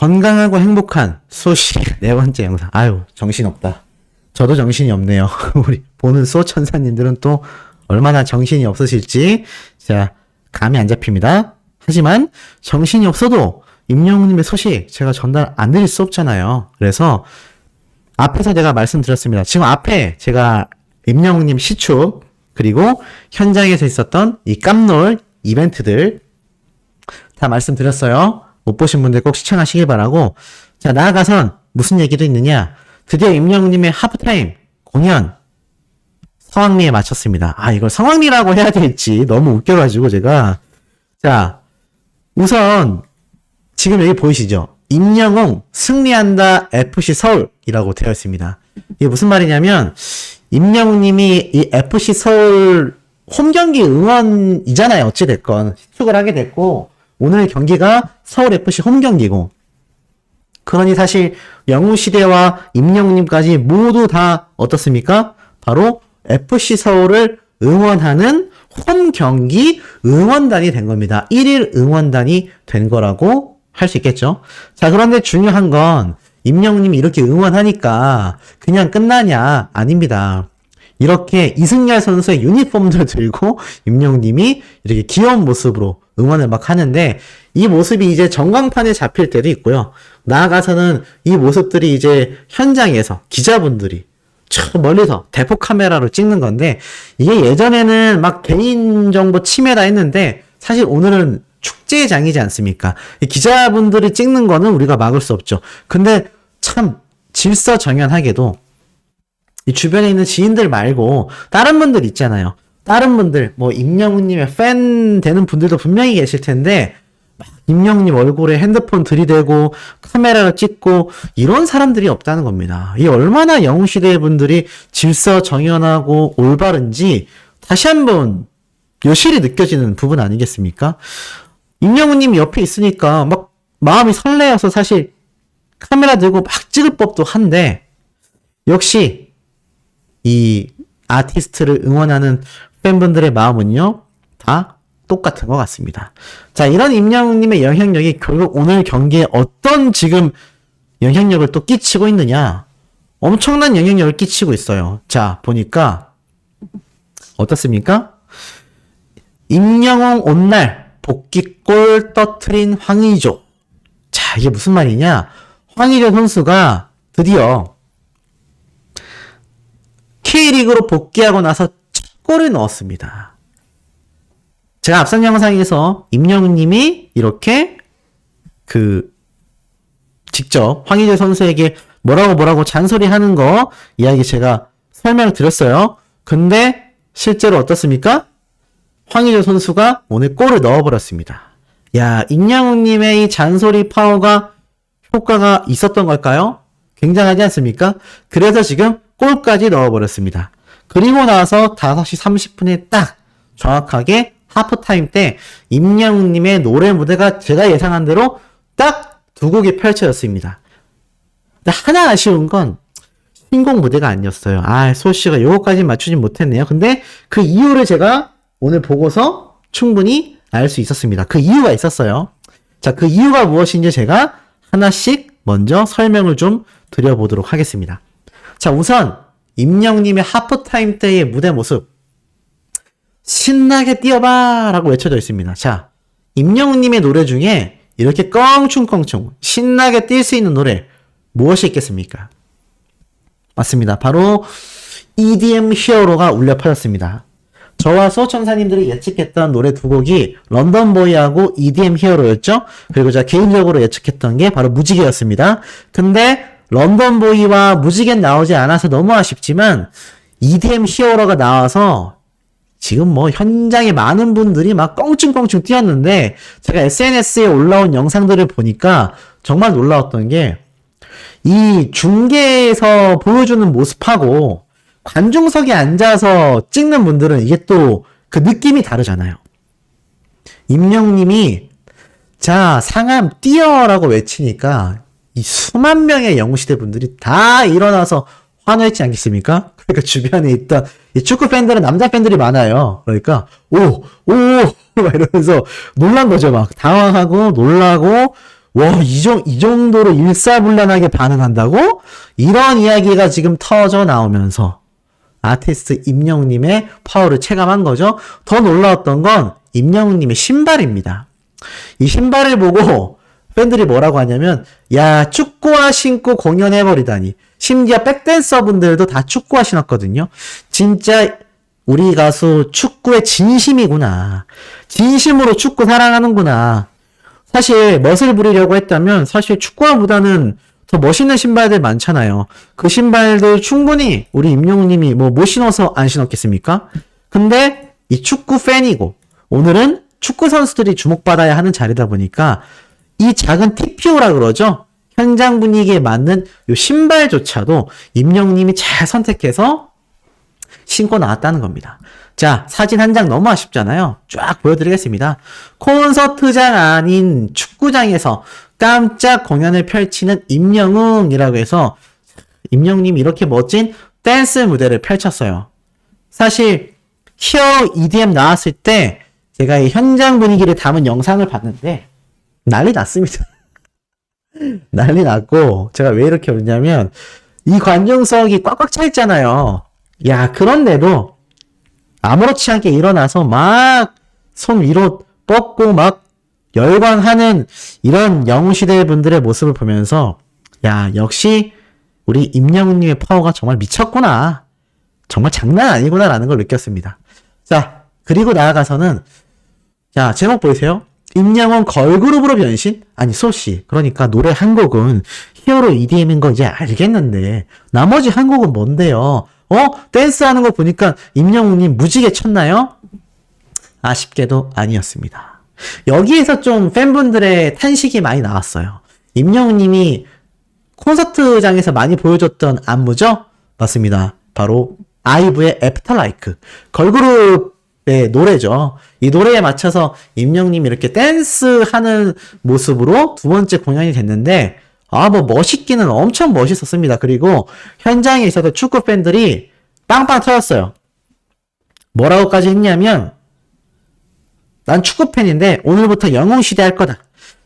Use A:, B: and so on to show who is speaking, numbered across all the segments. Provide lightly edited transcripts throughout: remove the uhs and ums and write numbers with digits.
A: 건강하고 행복한 소식 네 번째 영상. 아유, 정신없다. 저도 정신이 없네요. 우리 보는 수호천사님들은 또 얼마나 정신이 없으실지. 자, 감이 안 잡힙니다. 하지만 정신이 없어도 임영웅님의 소식 제가 전달 안 드릴 수 없잖아요. 그래서 앞에서 제가 말씀드렸습니다. 지금 앞에 제가 임영웅님 시축 그리고 현장에서 있었던 이 깜놀 이벤트들 다 말씀드렸어요. 못 보신 분들 꼭 시청하시길 바라고. 자, 나아가선 무슨 얘기도 있느냐. 드디어 임영웅님의 하프타임 공연 성황리에 마쳤습니다. 아, 이걸 성황리라고 해야 될지 너무 웃겨가지고 제가. 자, 우선 지금 여기 보이시죠? 임영웅 승리한다 FC 서울이라고 되어 있습니다. 이게 무슨 말이냐면 임영웅님이 이 FC 서울 홈경기 응원이잖아요. 어찌됐건 시축을 하게 됐고 오늘 경기가 서울FC 홈경기고, 그러니 사실 영웅시대와 임영웅님까지 모두 다 어떻습니까? 바로 FC 서울을 응원하는 홈경기 응원단이 된 겁니다. 1일 응원단이 된 거라고 할 수 있겠죠. 자, 그런데 중요한 건 임영웅님이 이렇게 응원하니까 그냥 끝나냐? 아닙니다. 이렇게 이승열 선수의 유니폼을 들고 임영웅님이 이렇게 귀여운 모습으로 응원을 막 하는데, 이 모습이 이제 전광판에 잡힐 때도 있고요. 나아가서는 이 모습들이 이제 현장에서 기자분들이 저 멀리서 대포 카메라로 찍는 건데, 이게 예전에는 막 개인정보 침해다 했는데 사실 오늘은 축제장이지 않습니까? 이 기자분들이 찍는 거는 우리가 막을 수 없죠. 근데 참 질서정연하게도 이 주변에 있는 지인들 말고 다른 분들 있잖아요. 다른 분들, 뭐 임영웅님의 팬 되는 분들도 분명히 계실 텐데 막 임영웅님 얼굴에 핸드폰 들이대고 카메라를 찍고 이런 사람들이 없다는 겁니다. 이 얼마나 영웅시대 분들이 질서정연하고 올바른지 다시 한번 여실히 느껴지는 부분 아니겠습니까? 임영웅님이 옆에 있으니까 막 마음이 설레어서 사실 카메라 들고 막 찍을 법도 한데, 역시 이 아티스트를 응원하는 팬분들의 마음은요 다 똑같은 것 같습니다. 자, 이런 임영웅님의 영향력이 결국 오늘 경기에 어떤 지금 영향력을 또 끼치고 있느냐, 엄청난 영향력을 끼치고 있어요. 자, 보니까 어떻습니까? 임영웅 온날 복귀골 터트린 황의조. 자, 이게 무슨 말이냐, 황의조 선수가 드디어 K리그로 복귀하고 나서 첫 골을 넣었습니다. 제가 앞선 영상에서 임영웅님이 이렇게 직접 황의조 선수에게 뭐라고 잔소리하는 거 이야기 제가 설명을 드렸어요. 근데 실제로 어떻습니까? 황의조 선수가 오늘 골을 넣어버렸습니다. 야, 임영웅님의 이 잔소리 파워가 효과가 있었던 걸까요? 굉장하지 않습니까? 그래서 지금 골까지 넣어버렸습니다. 그리고 나서 5시 30분에 딱 정확하게 하프타임 때 임영웅님의 노래 무대가 제가 예상한 대로 딱 두 곡이 펼쳐졌습니다. 근데 하나 아쉬운 건 신곡 무대가 아니었어요. 아, 소씨가 요거까지 맞추진 못했네요. 근데 그 이유를 제가 오늘 보고서 충분히 알 수 있었습니다. 그 이유가 있었어요. 자, 그 이유가 무엇인지 제가 하나씩 먼저 설명을 좀 드려보도록 하겠습니다. 자, 우선 임영웅님의 하프타임 때의 무대 모습, 신나게 뛰어봐 라고 외쳐져 있습니다. 자, 임영웅님의 노래 중에 이렇게 껑충껑충 신나게 뛸 수 있는 노래 무엇이 있겠습니까? 맞습니다. 바로 EDM 히어로가 울려 퍼졌습니다. 저와 수호천사님들이 예측했던 노래 두 곡이 런던보이하고 EDM 히어로였죠. 그리고 제가 개인적으로 예측했던 게 바로 무지개였습니다. 근데 런던보이와 무지개는 나오지 않아서 너무 아쉽지만 EDM 히어로가 나와서 지금 뭐 현장에 많은 분들이 막 껑충껑충 뛰었는데, 제가 SNS에 올라온 영상들을 보니까 정말 놀라웠던 게 이 중계에서 보여주는 모습하고 관중석에 앉아서 찍는 분들은 이게 또 그 느낌이 다르잖아요. 임영웅님이 자, 상암 뛰어라고 외치니까 이 수만 명의 영웅시대 분들이 다 일어나서 환호했지 않겠습니까? 그러니까 주변에 있던 이 축구 팬들은 남자 팬들이 많아요. 그러니까 막 이러면서 놀란 거죠. 막 당황하고 놀라고 이 정도로 일사불란하게 반응한다고? 이런 이야기가 지금 터져 나오면서 아티스트 임영웅님의 파워를 체감한 거죠. 더 놀라웠던 건 임영웅님의 신발입니다. 이 신발을 보고 팬들이 뭐라고 하냐면, 야, 축구화 신고 공연해버리다니. 심지어 백댄서분들도 다 축구화 신었거든요. 진짜 우리 가수 축구의 진심이구나. 진심으로 축구 사랑하는구나. 사실 멋을 부리려고 했다면 사실 축구화보다는 더 멋있는 신발들 많잖아요. 그 신발들 충분히 우리 임영웅님이 뭐 못 신어서 안 신었겠습니까? 근데 이 축구 팬이고 오늘은 축구 선수들이 주목받아야 하는 자리다 보니까 이 작은 TPO라 그러죠. 현장 분위기에 맞는 요 신발조차도 임영웅님이 잘 선택해서 신고 나왔다는 겁니다. 자, 사진 한 장 너무 아쉽잖아요. 쫙 보여드리겠습니다. 콘서트장 아닌 축구장에서 깜짝 공연을 펼치는 임영웅이라고 해서 임영웅님이 이렇게 멋진 댄스 무대를 펼쳤어요. 사실 히어 EDM 나왔을 때 제가 이 현장 분위기를 담은 영상을 봤는데 난리 났습니다. 난리 났고, 제가 왜 이렇게 웃냐면 이 관중석이 꽉꽉 차 있잖아요. 야, 그런데도 아무렇지 않게 일어나서 막 손 위로 뻗고 막 열광하는 이런 영웅시대 분들의 모습을 보면서, 야, 역시 우리 임영웅님의 파워가 정말 미쳤구나. 정말 장난 아니구나라는 걸 느꼈습니다. 자, 그리고 나아가서는, 자, 제목 보이세요? 임영웅 걸그룹으로 변신? 아니, 소씨. 그러니까 노래 한 곡은 히어로 EDM인 거 이제 알겠는데, 나머지 한 곡은 뭔데요? 댄스 하는 거 보니까 임영웅님 무지개 쳤나요? 아쉽게도 아니었습니다. 여기에서 좀 팬분들의 탄식이 많이 나왔어요. 임영웅님이 콘서트장에서 많이 보여줬던 안무죠? 맞습니다. 바로 아이브의 애프터라이크. 걸그룹의 노래죠. 이 노래에 맞춰서 임영웅님이 이렇게 댄스하는 모습으로 두 번째 공연이 됐는데, 뭐 멋있기는 엄청 멋있었습니다. 그리고 현장에 있었던 축구 팬들이 빵빵 터졌어요. 뭐라고까지 했냐면, 난 축구 팬인데 오늘부터 영웅시대 할 거다.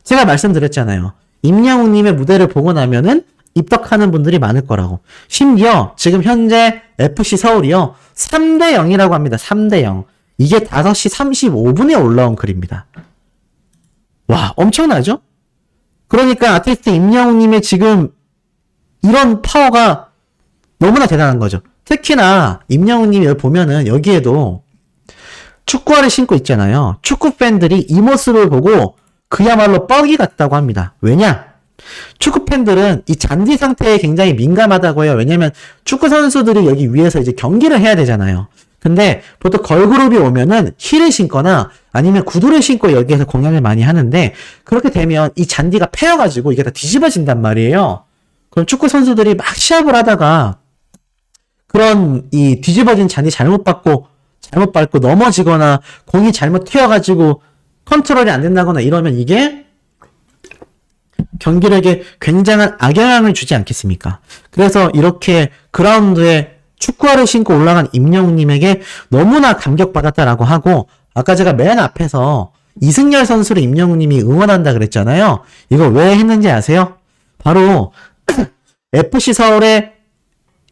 A: 제가 말씀드렸잖아요. 임영웅님의 무대를 보고 나면은 입덕하는 분들이 많을 거라고. 심지어 지금 현재 FC 서울이요 3대 0이라고 합니다. 3대 0. 이게 5시 35분에 올라온 글입니다. 와, 엄청나죠? 그러니까 아티스트 임영웅님의 지금 이런 파워가 너무나 대단한 거죠. 특히나 임영웅님이 여기 보면은 여기에도 축구화를 신고 있잖아요. 축구 팬들이 이 모습을 보고 그야말로 뻑이 같다고 합니다. 왜냐? 축구 팬들은 이 잔디 상태에 굉장히 민감하다고 해요. 왜냐면 축구 선수들이 여기 위에서 이제 경기를 해야 되잖아요. 근데 보통 걸그룹이 오면은 힐을 신거나 아니면 구두를 신고 여기에서 공연을 많이 하는데, 그렇게 되면 이 잔디가 패여가지고 이게 다 뒤집어진단 말이에요. 그럼 축구 선수들이 막 시합을 하다가 그런 이 뒤집어진 잔디 잘못 밟고 넘어지거나 공이 잘못 튀어가지고 컨트롤이 안 된다거나 이러면 이게 경기력에 굉장한 악영향을 주지 않겠습니까? 그래서 이렇게 그라운드에 축구화를 신고 올라간 임영웅님에게 너무나 감격받았다라고 하고, 아까 제가 맨 앞에서 이승열 선수를 임영웅님이 응원한다 그랬잖아요. 이거 왜 했는지 아세요? 바로 FC 서울의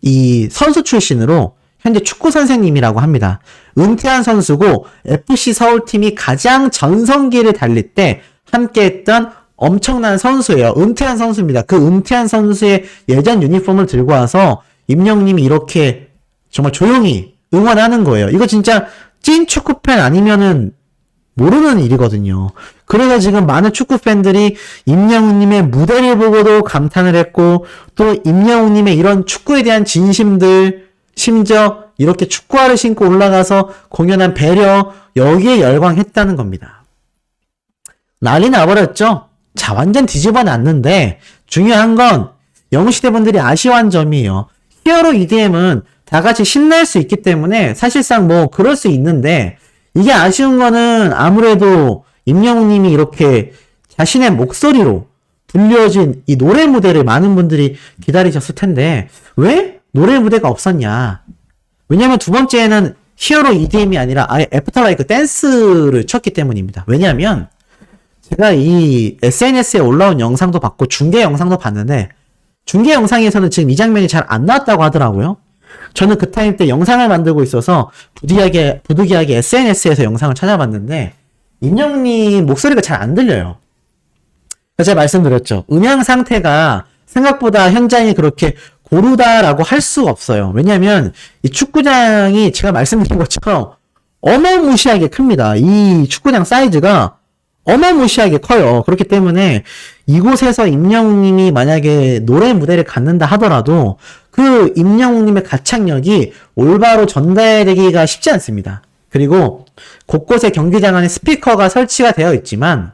A: 이 선수 출신으로 현재 축구 선생님이라고 합니다. 은퇴한 선수고 FC 서울팀이 가장 전성기를 달릴 때 함께했던 엄청난 선수예요. 은퇴한 선수입니다. 그 은퇴한 선수의 예전 유니폼을 들고 와서 임영웅님이 이렇게 정말 조용히 응원하는 거예요. 이거 진짜 찐 축구팬 아니면은 모르는 일이거든요. 그래서 지금 많은 축구팬들이 임영웅님의 무대를 보고도 감탄을 했고, 또 임영웅님의 이런 축구에 대한 진심들, 심지어 이렇게 축구화를 신고 올라가서 공연한 배려, 여기에 열광했다는 겁니다. 난리 나버렸죠? 자, 완전 뒤집어 놨는데 중요한 건 영웅시대분들이 아쉬워한 점이에요. 히어로 EDM은 다 같이 신날 수 있기 때문에 사실상 뭐 그럴 수 있는데, 이게 아쉬운 거는 아무래도 임영웅님이 이렇게 자신의 목소리로 불려진 이 노래 무대를 많은 분들이 기다리셨을 텐데 왜 노래 무대가 없었냐? 왜냐면 두 번째는 히어로 EDM이 아니라 아예 애프터라이크 댄스를 쳤기 때문입니다. 왜냐면 제가 이 SNS에 올라온 영상도 봤고 중계 영상도 봤는데 중계 영상에서는 지금 이 장면이 잘 안 나왔다고 하더라고요. 저는 그 타임 때 영상을 만들고 있어서 부득이하게 SNS에서 영상을 찾아봤는데 임영웅님 목소리가 잘 안 들려요. 제가 말씀드렸죠. 음향 상태가 생각보다 현장이 그렇게 고르다라고 할 수가 없어요. 왜냐하면 이 축구장이 제가 말씀드린 것처럼 어마무시하게 큽니다. 이 축구장 사이즈가 어마무시하게 커요. 그렇기 때문에 이곳에서 임영웅님이 만약에 노래 무대를 갖는다 하더라도 그 임영웅님의 가창력이 올바로 전달되기가 쉽지 않습니다. 그리고 곳곳에 경기장 안에 스피커가 설치가 되어 있지만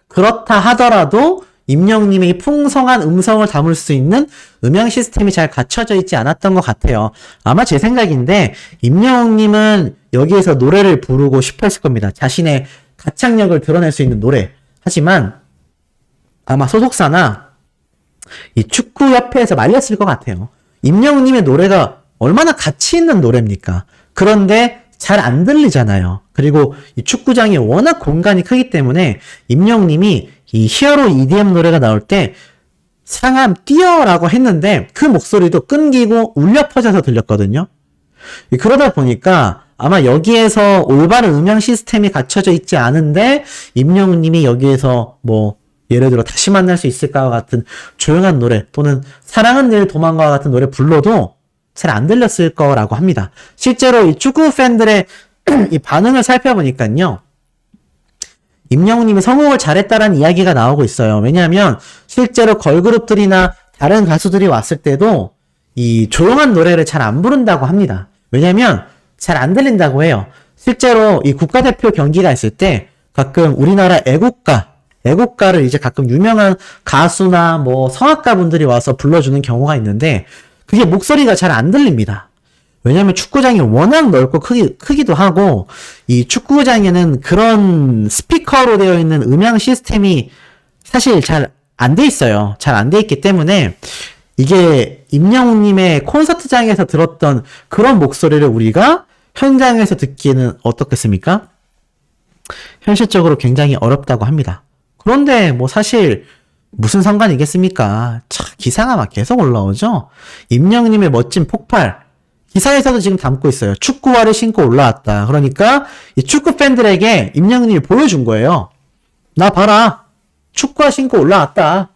A: 그렇다 하더라도 임영웅님의 풍성한 음성을 담을 수 있는 음향 시스템이 잘 갖춰져 있지 않았던 것 같아요. 아마 제 생각인데 임영웅님은 여기에서 노래를 부르고 싶어 했을 겁니다. 자신의 가창력을 드러낼 수 있는 노래. 하지만 아마 소속사나 이 축구협회에서 말렸을 것 같아요. 임영웅님의 노래가 얼마나 가치 있는 노래입니까? 그런데 잘 안 들리잖아요. 그리고 이 축구장이 워낙 공간이 크기 때문에 임영웅님이 이 히어로 EDM 노래가 나올 때 상암 뛰어라고 했는데 그 목소리도 끊기고 울려 퍼져서 들렸거든요. 그러다 보니까 아마 여기에서 올바른 음향 시스템이 갖춰져 있지 않은데 임영웅님이 여기에서 뭐 예를 들어 다시 만날 수 있을까와 같은 조용한 노래 또는 사랑은 늘 도망가와 같은 노래 불러도 잘 안 들렸을 거라고 합니다. 실제로 이 축구 팬들의 이 반응을 살펴보니까요. 임영웅님이 성공을 잘했다라는 이야기가 나오고 있어요. 왜냐하면 실제로 걸그룹들이나 다른 가수들이 왔을 때도 이 조용한 노래를 잘 안 부른다고 합니다. 왜냐하면 잘 안 들린다고 해요. 실제로 이 국가대표 경기가 있을 때 가끔 우리나라 애국가를 이제 가끔 유명한 가수나 뭐 성악가 분들이 와서 불러주는 경우가 있는데 그게 목소리가 잘 안 들립니다. 왜냐하면 축구장이 워낙 넓고 크기도 하고 이 축구장에는 그런 스피커로 되어 있는 음향 시스템이 사실 잘 안 돼 있어요. 잘 안 돼 있기 때문에 이게 임영웅님의 콘서트장에서 들었던 그런 목소리를 우리가 현장에서 듣기에는 어떻겠습니까? 현실적으로 굉장히 어렵다고 합니다. 그런데 뭐 사실 무슨 상관이겠습니까? 참 기사가 막 계속 올라오죠? 임영웅님의 멋진 폭발. 기사에서도 지금 담고 있어요. 축구화를 신고 올라왔다. 그러니까 이 축구 팬들에게 임영웅님이 보여준 거예요. 나 봐라. 축구화 신고 올라왔다.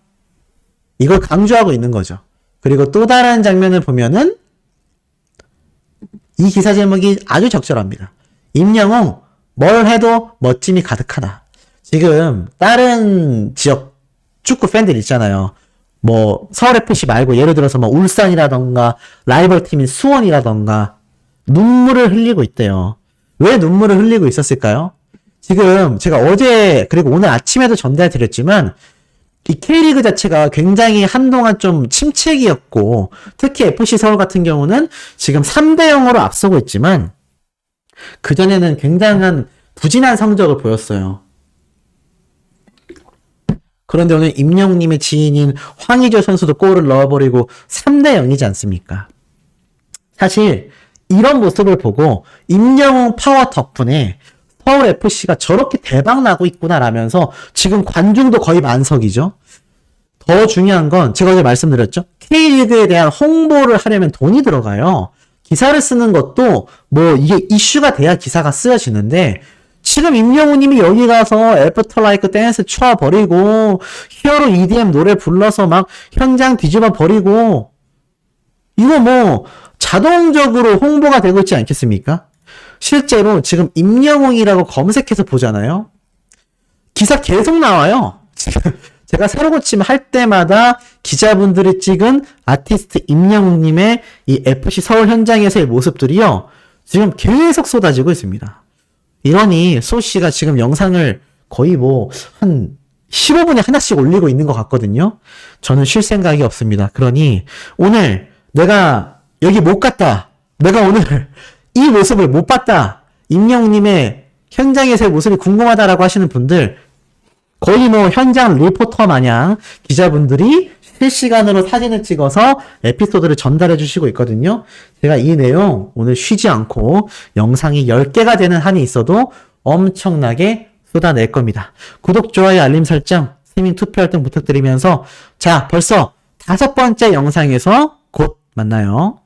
A: 이걸 강조하고 있는 거죠. 그리고 또 다른 장면을 보면은 이 기사 제목이 아주 적절합니다. 임영웅 뭘 해도 멋짐이 가득하다. 지금 다른 지역 축구 팬들 있잖아요. 뭐 서울FC 말고 예를 들어서 뭐 울산이라던가 라이벌 팀인 수원이라던가 눈물을 흘리고 있대요. 왜 눈물을 흘리고 있었을까요? 지금 제가 어제 그리고 오늘 아침에도 전달드렸지만 이 K리그 자체가 굉장히 한동안 좀 침체기였고 특히 FC 서울 같은 경우는 지금 3대0으로 앞서고 있지만 그전에는 굉장한 부진한 성적을 보였어요. 그런데 오늘 임영웅님의 지인인 황의조 선수도 골을 넣어버리고 3대0이지 않습니까? 사실 이런 모습을 보고 임영웅 파워 덕분에 서울FC가 저렇게 대박나고 있구나라면서 지금 관중도 거의 만석이죠. 더 중요한 건 제가 어제 말씀드렸죠. K리그에 대한 홍보를 하려면 돈이 들어가요. 기사를 쓰는 것도 뭐 이게 이슈가 돼야 기사가 쓰여지는데 지금 임영웅님이 여기 가서 애프터 라이크 댄스 춰버리고 히어로 EDM 노래 불러서 막 현장 뒤집어 버리고 이거 뭐 자동적으로 홍보가 되고 있지 않겠습니까? 실제로 지금 임영웅이라고 검색해서 보잖아요. 기사 계속 나와요. 제가 새로 고침 할 때마다 기자분들이 찍은 아티스트 임영웅님의 이 FC 서울 현장에서의 모습들이요. 지금 계속 쏟아지고 있습니다. 이러니 소씨가 지금 영상을 거의 뭐 한 15분에 하나씩 올리고 있는 것 같거든요. 저는 쉴 생각이 없습니다. 그러니 오늘 내가 여기 못 갔다. 내가 오늘 이 모습을 못 봤다. 임영웅님의 현장에서의 모습이 궁금하다라고 하시는 분들 거의 뭐 현장 리포터 마냥 기자분들이 실시간으로 사진을 찍어서 에피소드를 전달해 주시고 있거든요. 제가 이 내용 오늘 쉬지 않고 영상이 10개가 되는 한이 있어도 엄청나게 쏟아낼 겁니다. 구독, 좋아요, 알림 설정, 스트리밍 투표 활동 부탁드리면서 자, 벌써 5번째 영상에서 곧 만나요.